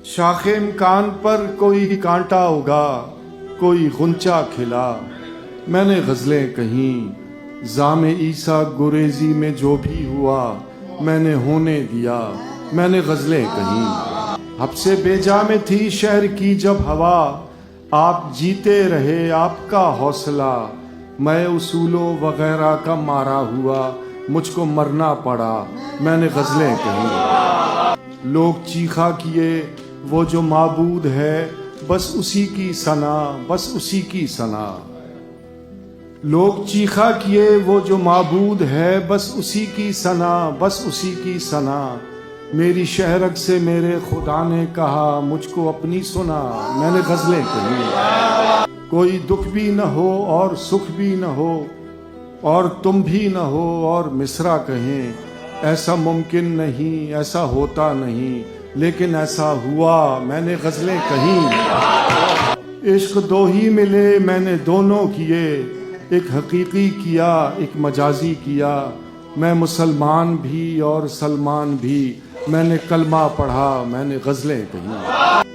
شاخ امکان پر کوئی کانٹا اگا، کوئی غنچہ کھلا، میں نے غزلیں کہیں زام عیسیٰ گریزی میں جو بھی ہوا میں نے ہونے دیا، میں نے غزلیں کہیں۔ حب سے بیجا میں تھی شہر کی جب ہوا، آپ جیتے رہے آپ کا حوصلہ، میں اصولوں وغیرہ کا مارا ہوا، مجھ کو مرنا پڑا، میں نے غزلیں کہیں۔ لوگ چیخا کیے وہ جو معبود ہے بس اسی کی ثنا، بس اسی کی ثنا۔ لوگ چیخا کیے وہ جو معبود ہے بس اسی کی ثنا، بس اسی کی ثنا۔ میری شہرک سے میرے خدا نے کہا مجھ کو اپنی سنا، میں نے غزلیں کہیں۔ کوئی دکھ بھی نہ ہو اور سکھ بھی نہ ہو، اور تم بھی نہ ہو اور مصرع کہیں، ایسا ممکن نہیں ایسا ہوتا نہیں، لیکن ایسا ہوا، میں نے غزلیں کہیں۔ عشق دو ہی ملے میں نے دونوں کیے، ایک حقیقی کیا ایک مجازی کیا، میں مسلمان بھی اور سلمان بھی، میں نے کلمہ پڑھا، میں نے غزلیں کہیں۔